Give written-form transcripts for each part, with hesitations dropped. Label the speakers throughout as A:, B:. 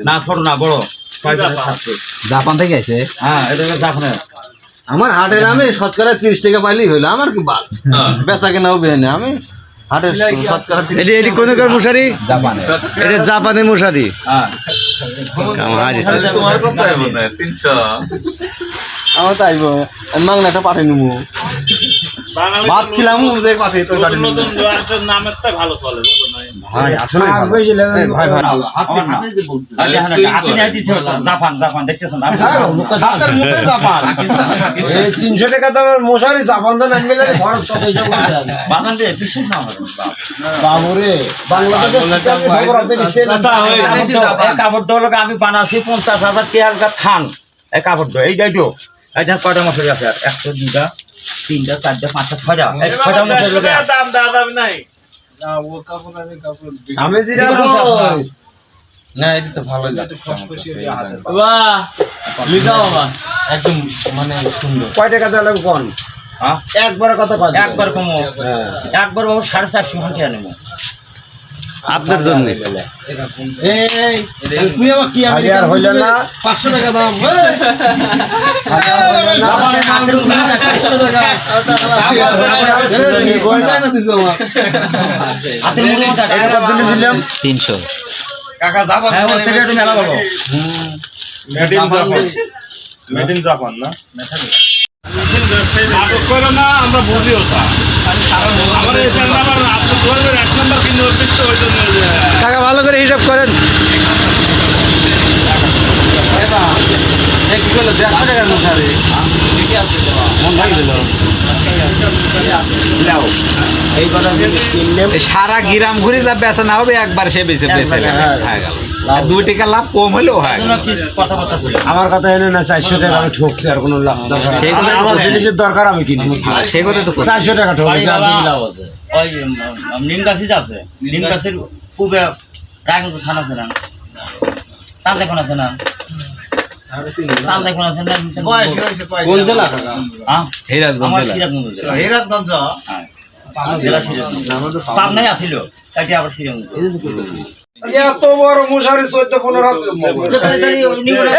A: না ছোট না বড় জাপান থেকে আছে। হ্যাঁ এটা জাপানের। আমার হাটের আমি শতকরা 30 টাকা পাইলেই হইলো আমার কি বাল বেচা কেনাও বেনে আমি হাটের শতকরা। এটি কোন মশারি? জাপানের। এটা জাপানের মশারি। হ্যাঁ তোমার কত আইবো না 300 আমার তো আইবো মাংনাটা পাঠিয়ে নেবো ভাত খেলাম দেখ পাঠিয়ে তো নতুন রাষ্ট্রের নামের তো ভালো চলে ভাই আসলে ভাই ভাই হাতে নিয়ে দিতে হলো জাপান জাপান দেখতেছেন হাতের মুখে জাপান এই 300 টাকা দামের মশারি জাপান তো নাম মিলে খরচ কত হইছে বলছেন বাগান দিয়ে বিশুদ্ধ না হবে বাবুরে বাংলাদেশে খবর আপনি দিছেন এই কাপড় দলকে আমি বানাছি 50,000 টাকা থান এই কাপড় এই যাই তো এই যে কয়টা মশারি আছে আর 102টা 3টা 4টা 5টা 6টা এই 6টা মশারি লগে দাম দাম নাই না ও কাপড় আমি জিরা কই না এটা তো ভালো লাগে বাহ লিখা বাবা একদম মানে সুন্দর কয় টাকা দিলে কোন হ্যাঁ একবার কত কয় একবার কম একবার বাবু 450 টাকা নেব আপনার জন্য এই তুই আমার কি আমি আর হইল না 500 টাকা দাম দিলাম 300 কাকা জাপান থেকে একটু মেলা বলো মেড ইন জাপান না নাটক করো না আমরা বুঝি ওটা আমার এই নাম্বার আপনি ধরবেন 1 নাম্বার কিন্তু অতিরিক্ত ওই জন্য টাকা ভালো করে হিসাব করেন কি করলো 150 টাকার মশারি ঠিকই আছে মন ভাই দিল নাও এই কথা কিনলে সারা গ্রাম ঘুরে যা বেচা না হবে একবার সে বেচে হয়ে গেল 2 টাকা লাভ কম হলো হয় আমার কথা হলো না 400 টাকা আমি ঠকছি আর কোনো লাভ দরকার সেই কথা আমার জিনিসের দরকার আমি কিনি সেই কথা তো 400 টাকা ঠকছি আর কি লাভ আছে ওই নিম গাছই আছে নিম গাছের পূবে রাগন থানা আছে না সামনে কোন আছে না সামনে কোন আছে না কোন জেলা কাকা হ্যাঁ হেরাতগঞ্জ জেলা হেরাতগঞ্জ হ্যাঁ জেলা সিরাজগঞ্জ পাবনায় আছিল তাকে আবার সিরাজগঞ্জ এত বড় মশারি 14-15 রাত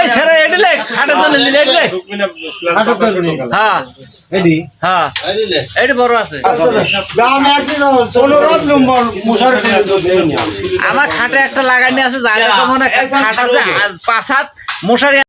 A: এই সারা এডলে খাটা চলে এডলে খাটা চলে হ্যাঁ এডি হ্যাঁ এডি বড় আছে দাম একই দাম 15 রাত লম্বা মশারি আমার খাটে একটা লাগানি আছে জায়গা কম না খাট আছে 5 হাত মশারি